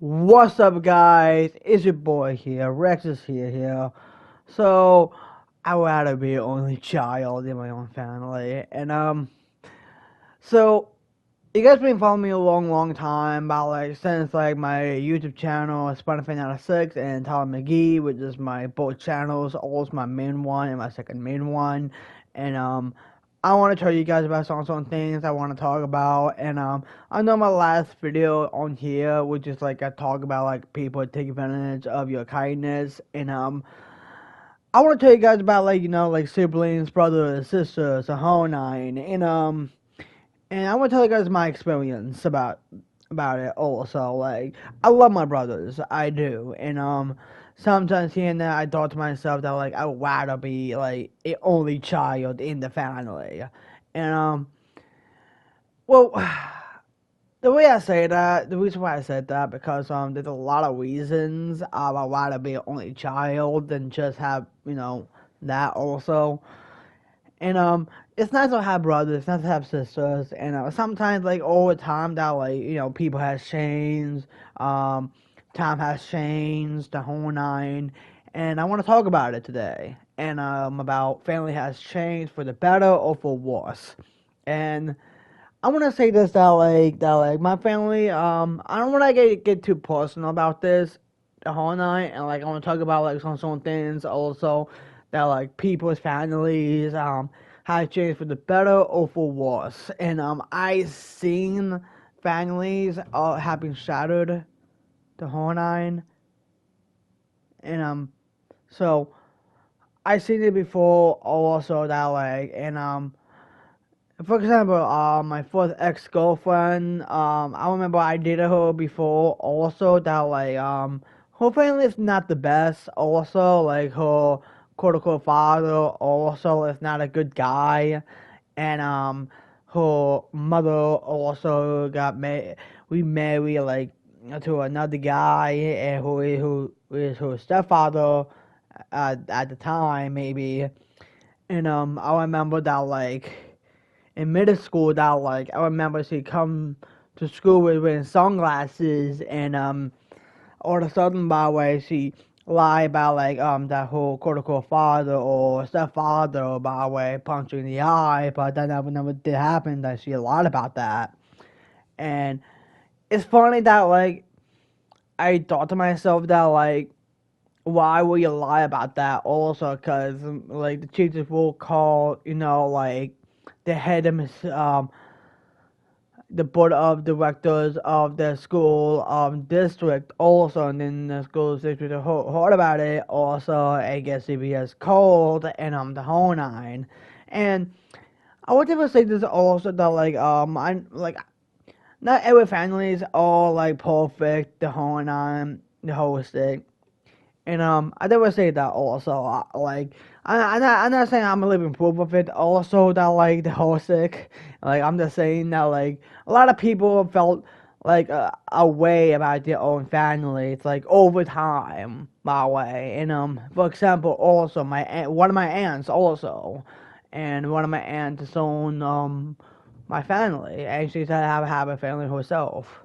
What's up, guys? It's your boy here, RexIsHere. So, I would rather be the only child in my own family, so you guys been following me a long time about since my YouTube channel, Spider-Fan 6 and Tyler McGee, which is my both channels, also my main one and my second main one, and I want to tell you guys about some things I want to talk about, and I know my last video on here, which is I talk about people take advantage of your kindness, and I want to tell you guys about siblings, brothers, sisters, a whole nine, and I want to tell you guys my experience about it also. I love my brothers, I do, and sometimes here and there I thought to myself that I would rather be a only child in the family, and well, the way I say that, the reason why I said that because there's a lot of reasons I'd rather be an only child than just have that also. And it's nice to have brothers, it's nice to have sisters, and sometimes over time that people has changed, time has changed, the whole nine, and I want to talk about it today, and about family has changed for the better or for worse, and I want to say this that my family I don't want to get too personal about this the whole night, and I want to talk about some things also that people's families have changed for the better or for worse, and I seen families have been shattered the whole nine, and so I seen it before also that and for example, my first ex-girlfriend, I remember I dated her before also that her family is not the best also, her quote-unquote father also is not a good guy, and her mother also got remarried to another guy, and who is her stepfather at the time maybe, and I remember that in middle school that I remember she come to school with wearing sunglasses, and all of a sudden by the way she lied about that whole quote unquote father or stepfather by the way punched her in the eye, but that never did happen, that she lied about that. And it's funny that I thought to myself that why would you lie about that also, because the teachers will call the head of the board of directors of the school district also, and then the school district heard about it also. I guess CBS called, and the whole nine. And I would never say this also that I not every family is all perfect the whole nine, the whole stick. And I never say that also. I'm not saying I'm a living proof of it. Also, that the whole sick. I'm just saying that a lot of people felt a way about their own family. It's over time, by the way. And for example, also one of my aunts also, and one of my aunts disowned my family, and she said have a family herself.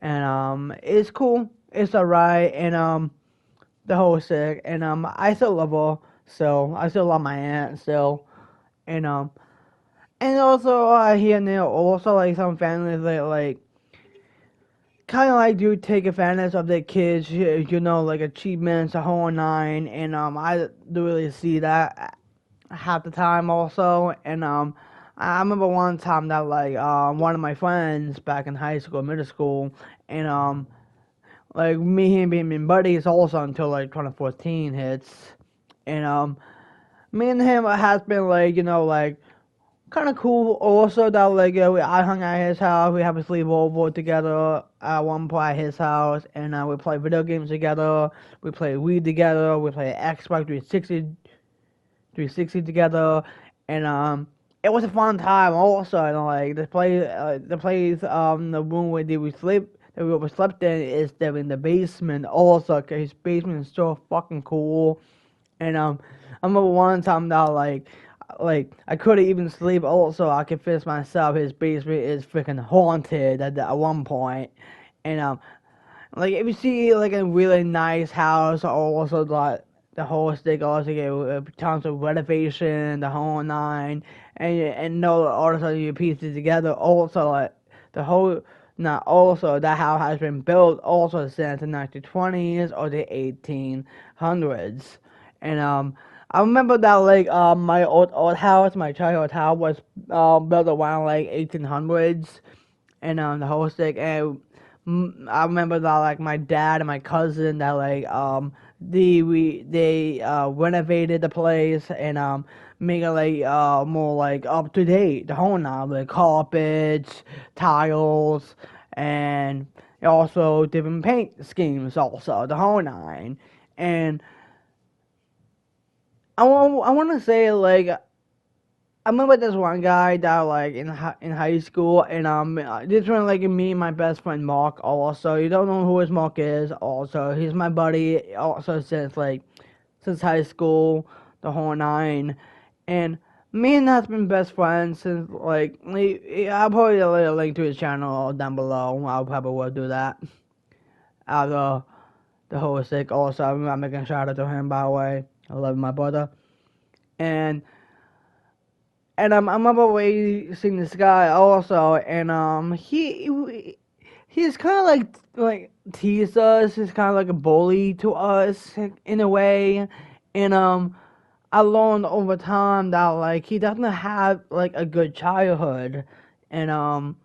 And it's cool. It's alright. And the whole sick, and I still love her, so I still love my aunt still, and and also here and there also some families that kind of do take advantage of their kids, achievements, a whole nine, and I do really see that half the time also, and I remember one time that one of my friends back in high school, middle school, and me and being buddies also until 2014 hits, and me and him has been kind of cool also that I hung out at his house, we have a sleepover together at one point at his house, and we play video games together, we play Wii together, we play Xbox 360 together, and it was a fun time also, and the room where we sleep that we slept in is there in the basement also, cause his basement is so fucking cool, and I remember one time that I couldn't even sleep also, I convinced myself his basement is freaking haunted at one point, and Like if you see like a really nice house, also like the whole stick also get tons of renovation, the whole nine, and no, all of a sudden you piece it together. Also like the whole, not also that house has been built also since the 1920s or the 1800s, and I remember that like my old house, my childhood house was built around like 1800s, and the whole stick. And I remember that like my dad and my cousin that like they renovated the place and make it like more like up to date. The whole now like carpets, tiles, and also different paint schemes. Also the whole nine. And I want to say like I remember this one guy that like in high school, and this one like me and my best friend Mark. Also, you don't know who his Mark is. Also, he's my buddy. Also, since high school, the whole nine, and me and that's been best friends since like I'll probably leave a link to his channel down below. I'll probably will do that. Out of the whole stick. Also, I'm making a shout out to him by the way. I love my brother, and. I remember we seen this guy also, and he's kind of like teased us. He's kind of like a bully to us in a way, and I learned over time that like he doesn't have like a good childhood, and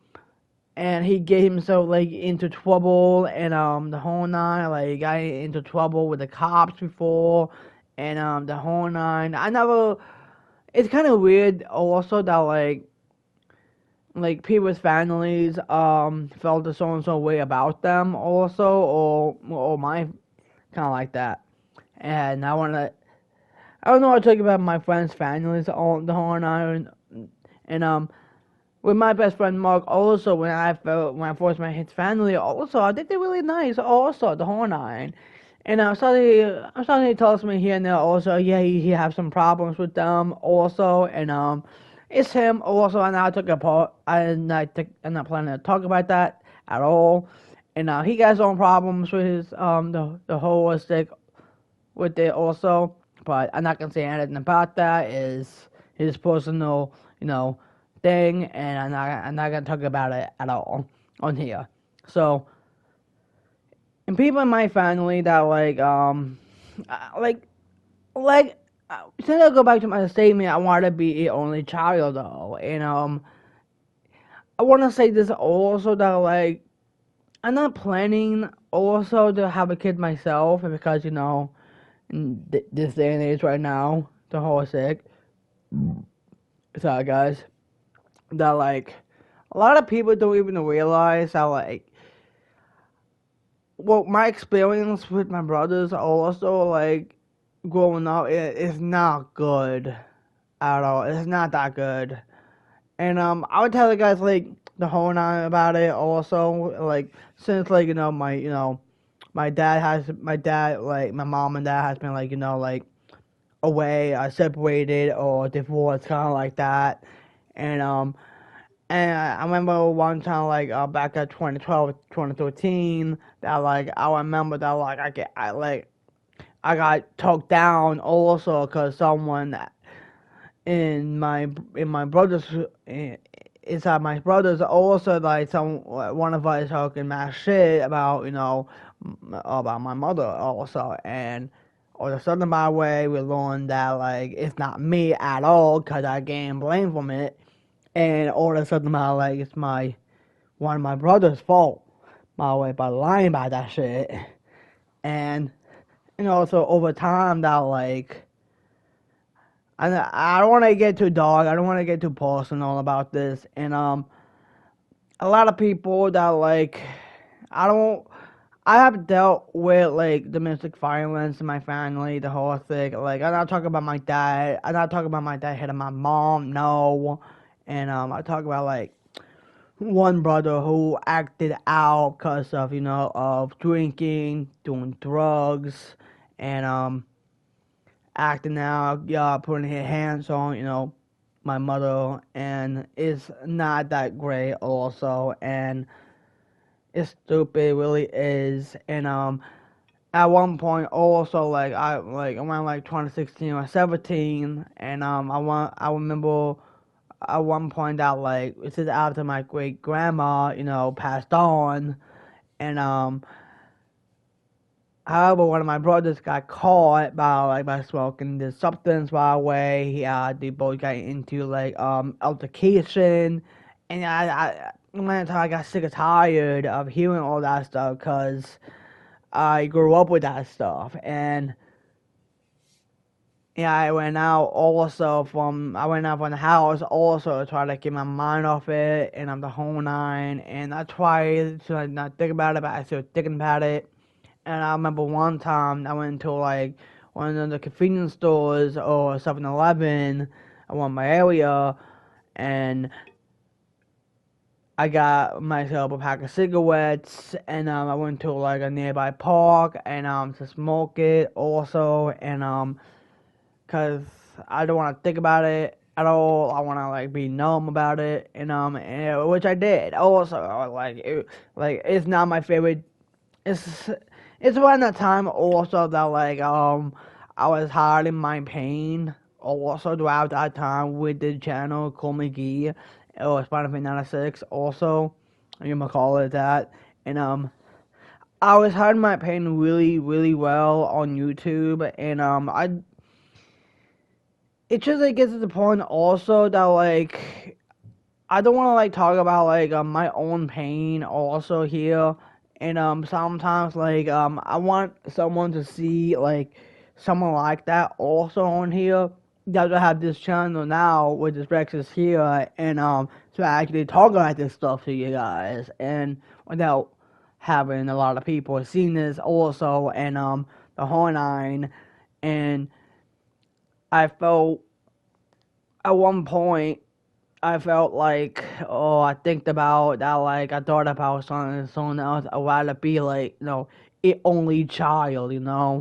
he get himself like into trouble, and the whole nine, like he got into trouble with the cops before, and the whole nine. I never. It's kind of weird also that like people's families felt a so and so way about them also, or my kind of like that. And I don't know what to talk about my friends' families all the whole night, and with my best friend Mark also, when I first met his family also, I think they're really nice also the whole nine. And suddenly he tells me here and there also, yeah, he has some problems with them also, and it's him also, and I took a part. I'm not planning to talk about that at all. And he got his own problems with his the holistic with it also, but I'm not gonna say anything about that. Is his personal, thing, and I'm not gonna talk about it at all on here. So, and people in my family that like like since I go back to my statement, I want to be an only child though, and I want to say this also that like I'm not planning also to have a kid myself because in this day and age right now, the whole sick. Sorry guys, that like a lot of people don't even realize how like well my experience with my brothers also like growing up is not good at all. It's not that good. And I would tell the guys like the whole nine about it also, like since like my dad like my mom and dad has been like like away, separated or divorced, kind of like that. And I remember one time like back at 2012, 2013, that like I remember that like I got talked down also because someone in my brother's inside my brother's also like one of us talking mad shit about about my mother also, and all of a sudden by the way we learned that like it's not me at all because I gained blame from it, and all of a sudden by like it's my one of my brother's fault by the way by lying about that shit, and so over time that like I don't want to get too dark. I don't want to get too personal about this. And a lot of people that like, I don't. I have dealt with like domestic violence in my family, the whole thing. Like I'm not talking about my dad. I'm not talking about my dad hitting my mom. No. And I talk about like one brother who acted out because of of drinking, doing drugs, and acting out, putting his hands on, my mother, and it's not that great also. And It's stupid, it really is. And at one point also like I like around like 2016 or 17, and I remember at one point that like this is after my great grandma, passed on, and however, one of my brothers got caught by smoking this substance while away. They both got into like altercation, and one time I got sick and tired of hearing all that stuff because I grew up with that stuff, and yeah, I went out from the house also to try to get my mind off it, and I'm the whole nine, and I tried to like, not think about it, but I still thinking about it. And I remember one time I went to like one of the convenience stores or 7-Eleven around my area, and I got myself a pack of cigarettes, and I went to like a nearby park and to smoke it also, and cause I don't want to think about it at all. I want to like be numb about it, and which I did also. It's not my favorite. It's it's around that time also that like I was hiding my pain also throughout that time with the channel Call McGee or Spider-Man 96 also, you might call it that, and I was hiding my pain really really well on YouTube, and it just like gets to the point also that like I don't want to like talk about like my own pain also here, and sometimes like I want someone to see like someone like that also on here that will have this channel now with this RexIsHere, and to actually talk about this stuff to you guys, and without having a lot of people seeing this also, and the whole nine, and I felt at one point I felt like, oh, I think about that, like, I thought about someone else, I'd rather be, like, it only child, and,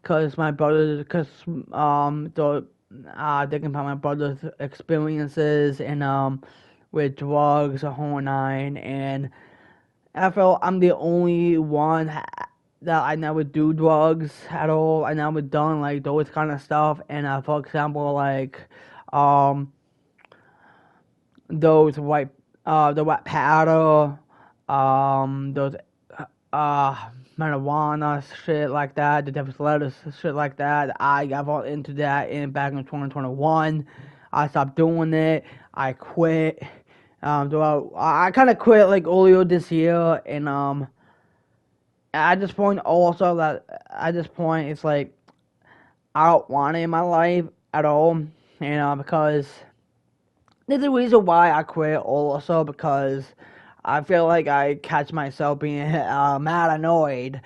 cause my brother, thinking about my brother's experiences, and, with drugs, the whole nine, and I felt I'm the only one that I never do drugs at all. I never done, like, those kind of stuff, and, for example, like, um, those the white powder, those marijuana shit like that, the devil's lettuce shit like that. I got into that back in 2021. I stopped doing it. I quit. I kind of quit like earlier this year, and at this point also that at this point it's like I don't want it in my life at all, because there's a reason why I quit also, because I feel like I catch myself being mad annoyed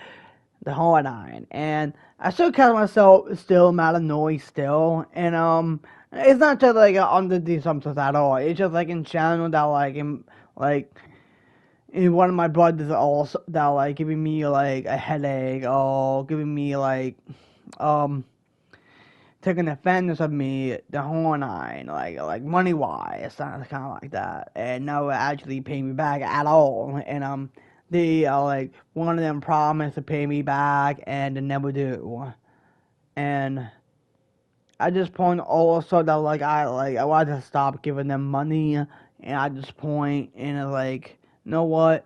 the whole nine, and I still catch myself still mad annoyed still, and it's not just like under these assumptions at all. It's just like in general that in one of my brothers also that like giving me like a headache or giving me like um taking offense of me the whole nine, like money wise, kind of like that, and never actually pay me back at all. And they like one of them promised to pay me back and they never do. And at this point also that I want to stop giving them money, and at this point, and like, you know what,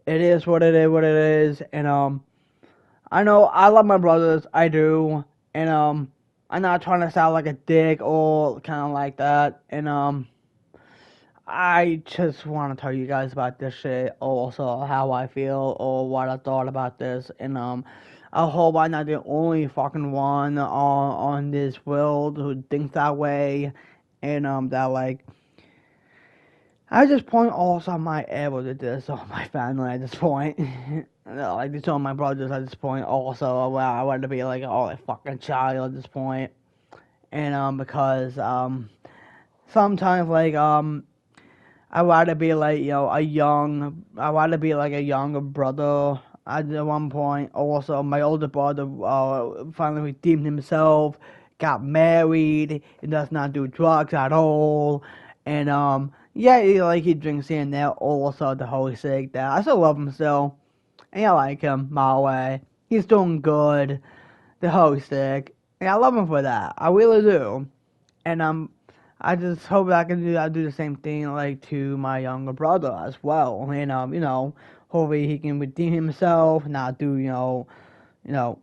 it is what it is, and I know I love my brothers, I do, and I'm not trying to sound like a dick or kind of like that, and I just want to tell you guys about this shit, also how I feel or what I thought about this, and I hope I'm not the only fucking one on this world who thinks that way, and that like. I just point also I might able to do this on my family at this point. Like this on my brothers at this point also. Well, I want to be like a fucking child at this point. And because sometimes like I want to be like I want to be like a younger brother at one point. Also, my older brother finally redeemed himself, got married, and does not do drugs at all, and Yeah, he drinks here and there, also the whole sick that I still love him still. And I like him my way. He's doing good. The whole sick. And I love him for that. I really do. And I just hope I can do the same thing like to my younger brother as well. And hopefully he can redeem himself, not do you know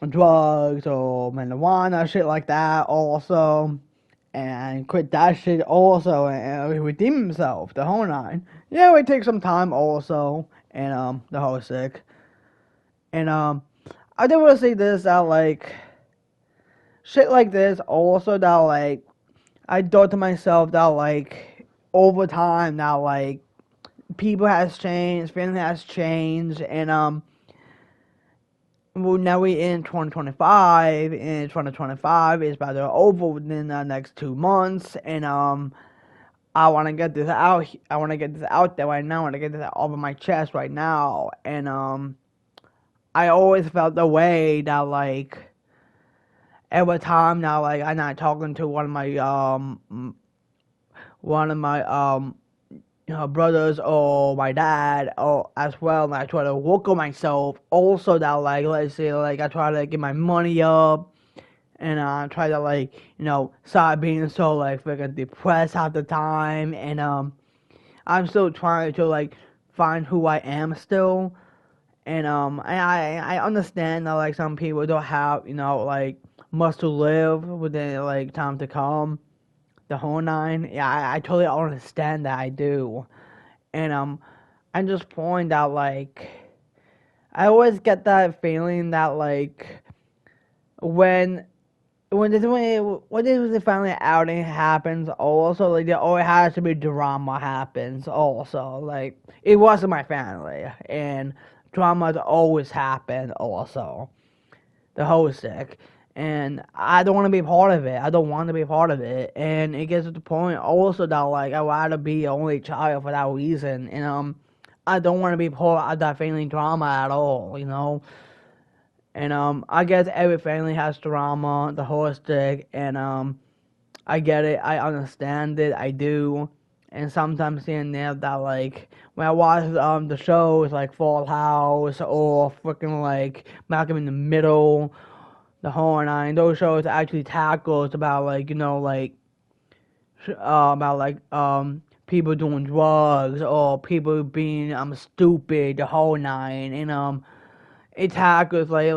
drugs or marijuana shit like that also, and quit that shit also, and redeem himself the whole nine. Yeah, it takes some time also, and the whole sick. And I did want to say this that like shit like this also that like I thought to myself that like over time that like people has changed, family has changed, and well now we in 2025, and 2025 is about to over within the next 2 months, and I want to get this out. I want to get this out there right now. I want to get this off of my chest right now, and I always felt the way that like every time now like I'm not talking to one of my brothers or my dad or as well, and I try to work on myself also that like let's say like I try to get my money up, and I try to like stop being so like freaking depressed half the time, and I'm still trying to like find who I am still, and I understand that like some people don't have like much to live within like time to come, the whole nine. Yeah, I totally understand that. I do. And I'm just pointing out like I always get that feeling that like when this family outing happens also like there always has to be drama happens also, like it wasn't my family and drama always happened also, the whole sick, and I don't want to be part of it. I don't want to be part of it, and it gets to the point also that like I rather be only child for that reason, and I don't want to be part of that family drama at all. And I guess every family has drama, the whole stick, and I get it, I understand it, I do. And sometimes here and there that like when I watch the shows like Full House or freaking like Malcolm in the Middle, the whole nine, those shows actually tackles about like about like people doing drugs or people being stupid, the whole nine, and it tackles like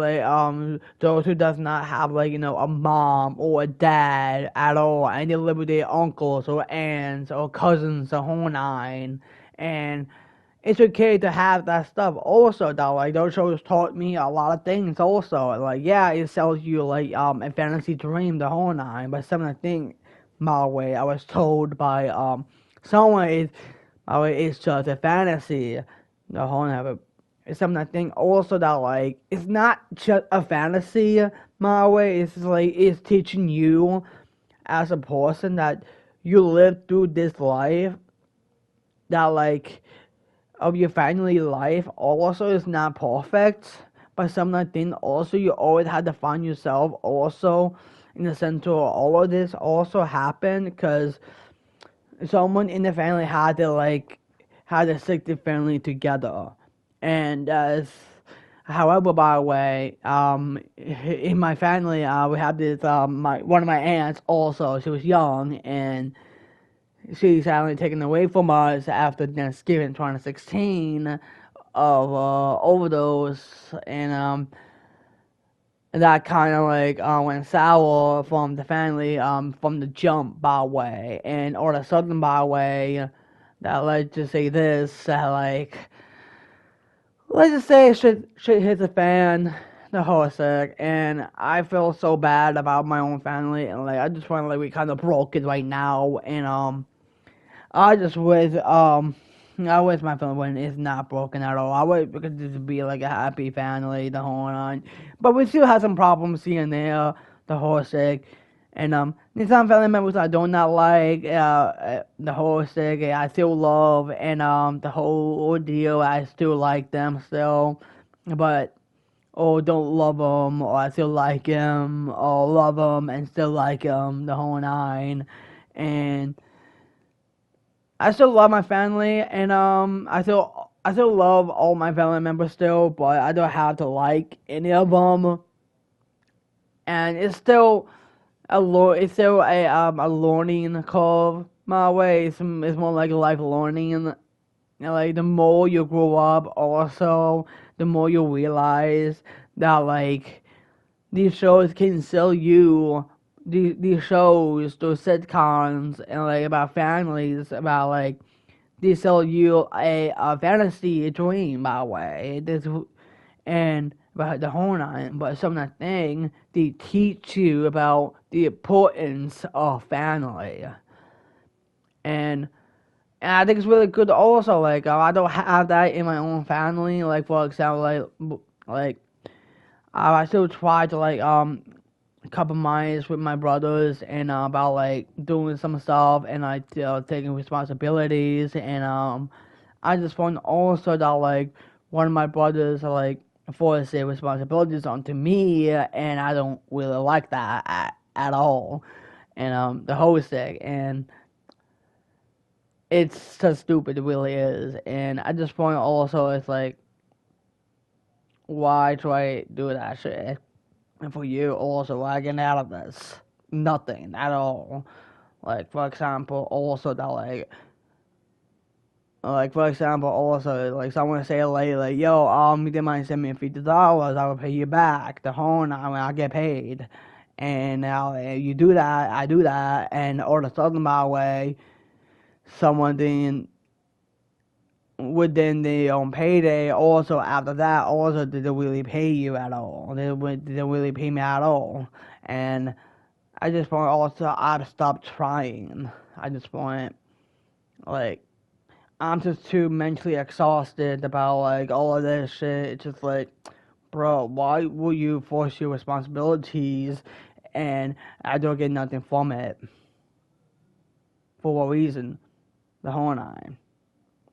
those who does not have like a mom or a dad at all, and they live with their uncles or aunts or cousins, the whole nine, and it's okay to have that stuff also though. Like those shows taught me a lot of things also. Like yeah, it sells you like a fantasy dream, the whole nine, but some of the things my way I was told by someone is my way it's just a fantasy, the whole nine. But it's something I think also that like it's not just a fantasy, my way. It's like it's teaching you as a person that you live through this life, that like of your family life also is not perfect, but something also you always have to find yourself also in the center of all of this also happened because someone in the family had to stick the family together, and however, by the way, in my family, we have this my one of my aunts also. She was young, and she's sadly taken away from us after Thanksgiving 2016 of overdose, and that kind of like went sour from the family from the jump, by the way, and all of a sudden, by the way, that let's just say this, like let's just say shit hits a fan, the whole sec, and I feel so bad about my own family, and like I just want to like we kind of broken right now, and I just wish I wish my family is not broken at all. I wish we could just be like a happy family the whole nine. But we still have some problems here and there, the whole sick. And there's some family members I do not like, the whole sick, I still love, and the whole ordeal I still like them still. But or don't love them, or I still like them, or love them and still like them, the whole nine. And I still love my family, and I still love all my family members still, but I don't have to like any of them, and it's still it's still a learning curve my way. It's more like a life learning, and like the more you grow up, also the more you realize that like these shows can sell you these shows, those sitcoms, and like about families, about like they sell you a fantasy, a dream, by the way. And about the whole nine, but some of the thing they teach you about the importance of family, and and I think it's really good also. Like I don't have that in my own family. Like for example, like I still try to like compromise with my brothers and about like doing some stuff and like taking responsibilities and I just found also that like one of my brothers like forced their responsibilities onto me and I don't really like that at all and the whole thing and it's so stupid, it really is, and at this point also it's like why try do that shit? And for you also, I get out of this nothing at all. Like for example, also that like for example, also like someone say like, yo, you didn't mind send me $50, I will pay you back the whole night when I get paid. And now you do that, I do that, and all of a sudden by the way, someone didn't within the payday also after that also didn't really pay you at all. They didn't really pay me at all. And I just want also I've stopped trying. I just want like I'm just too mentally exhausted about like all of this shit. It's just like, bro, why will you force your responsibilities and I don't get nothing from it? For what reason? The whole nine.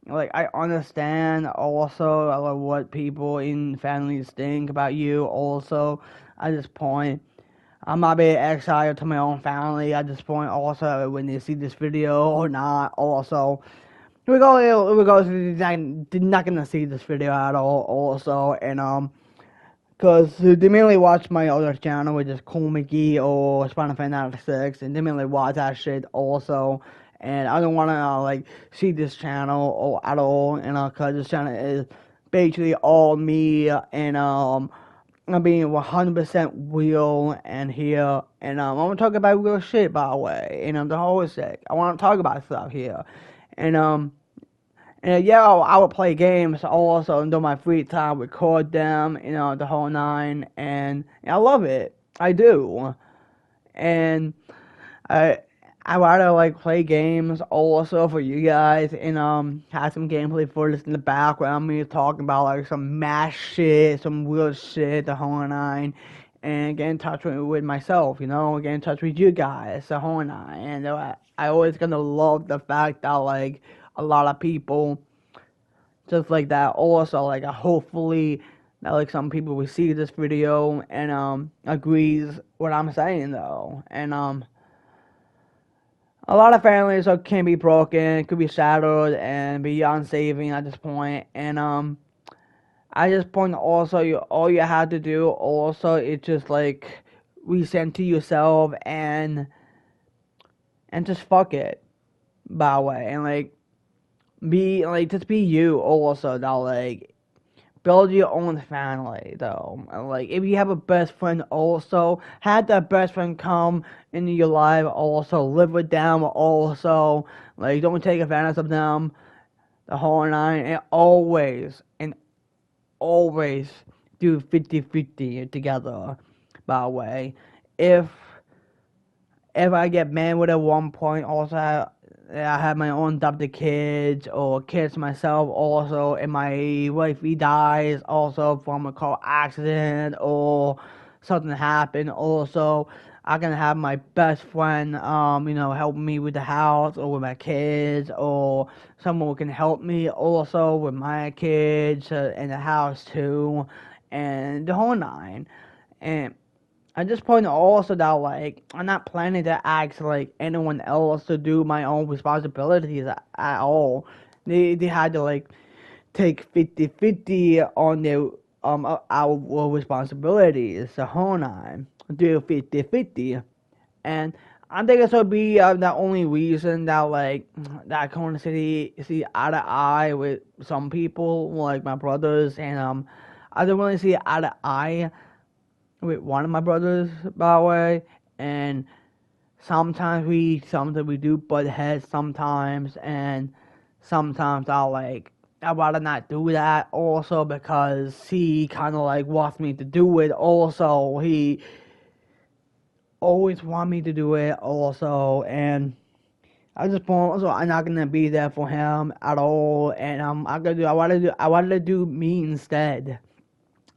Like I understand also what people in families think about you. Also, at this point, I'm not being exiled to my own family. At this point, also when they see this video or not, also they're not gonna see this video at all. Also, and cause they mainly watch my other channel, which is Cool McGee or Spider Fan 96, and they mainly watch that shit also. And I don't want to like see this channel or at all, and cause this channel is basically all me, and I'm being 100% real and here, and I'm gonna talk about real shit by the way, and the whole sick. I want to talk about stuff here, and yeah, I would play games also in my free time, record them, the whole nine, and I love it. I do, and I I rather like play games also for you guys and have some gameplay footage in the background, me talking about like some mash shit, some real shit, the whole nine, and get in touch with myself, get in touch with you guys, the whole nine, and I always gonna love the fact that like a lot of people just like that also like hopefully that like some people will see this video and agrees what I'm saying though and a lot of families can be broken, could be shattered and beyond saving at this point and at this point also all you have to do also is just like recenter yourself and just fuck it by the way and like be like just be you also that like build your own family though. Like if you have a best friend also, have that best friend come into your life also, live with them also. Like don't take advantage of them the whole nine and always do 50-50 together by the way. If if I get married at one point, also I have my own adopted kids or kids myself also, and my wife he dies also from a car accident or something happened also. I can have my best friend, help me with the house or with my kids, or someone who can help me also with my kids in the house too, and the whole nine. And at this point also that like I'm not planning to ask like anyone else to do my own responsibilities at all. They had to like take 50-50 on their our responsibilities. So hold on, do 50-50. And I think this would be the only reason that like that I can see eye to eye with some people like my brothers, and I don't really see eye to eye with one of my brothers, by the way. And sometimes we do butt heads sometimes, and sometimes I'd rather not do that also because he kind of like wants me to do it also. He always want me to do it also, and I just want, so I'm not gonna be there for him at all, and I wanted to do me instead.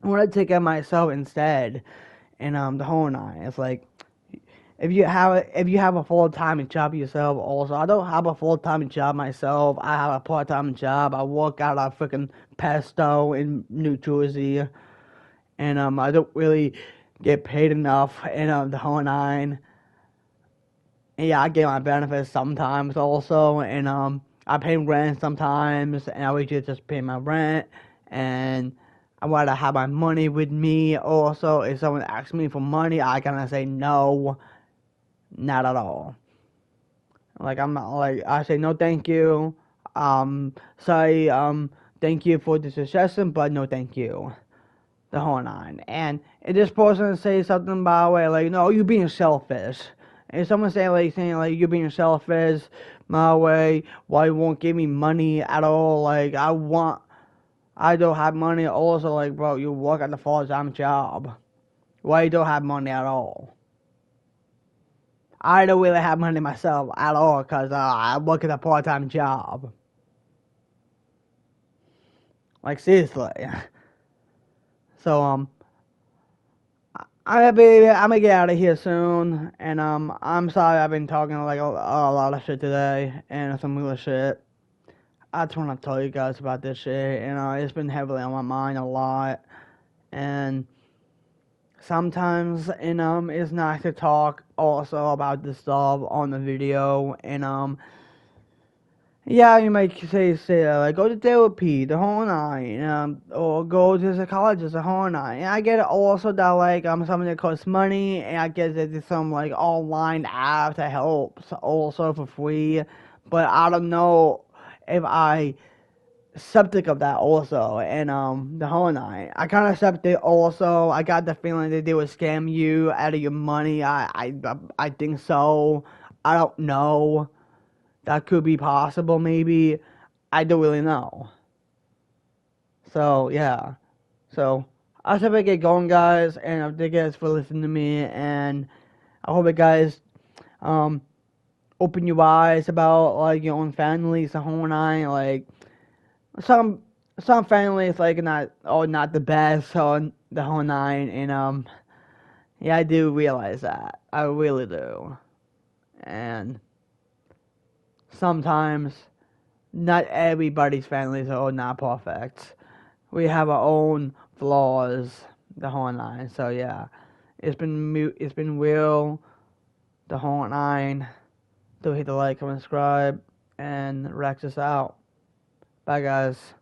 I want to take care of myself instead, and the whole nine. It's like if you have a full time job yourself, also I don't have a full time job myself. I have a part time job. I work out at freaking Pesto in New Jersey, and I don't really get paid enough, and the whole nine. And yeah, I get my benefits sometimes also, and I pay rent sometimes, and I usually just pay my rent, and I want to have my money with me also. If someone asks me for money, I gotta say no, not at all. Like I'm not like I say no, thank you. Say thank you for the suggestion, but no, thank you. The whole nine. And if this person say something about like, no, you're being selfish. And someone saying like you're being selfish, my way, why you won't give me money at all? Like I don't have money. Also, like, bro, you work at the full-time job. Why you don't have money at all? I don't really have money myself at all because I work at a part-time job. Like seriously. So I'm gonna get out of here soon, and I'm sorry I've been talking like a lot of shit today and some real shit. I just want to tell you guys about this shit, and it's been heavily on my mind a lot, and sometimes it's nice to talk also about this stuff on the video, and yeah, you might say like go to therapy, the whole nine, or go to a psychologist, the whole nine. And I get it also that like something that costs money, and I get that there's some like online app that helps also for free, but I don't know if I skeptic of that also, and the whole nine. I kind of skeptic also. I got the feeling that they would scam you out of your money. I think so. I don't know. That could be possible, maybe. I don't really know. So, yeah. So, I hope I get going, guys, and I thank you guys for listening to me, and I hope you guys, open your eyes about, like, your own families, the whole nine, like, some, some families, like, not the best, so the whole nine, and, yeah, I do realize that. I really do. And sometimes not everybody's families are not perfect. We have our own flaws, the whole nine. So yeah, it's been real, the whole nine. Do hit the like, comment, subscribe, and Rex us out. Bye guys.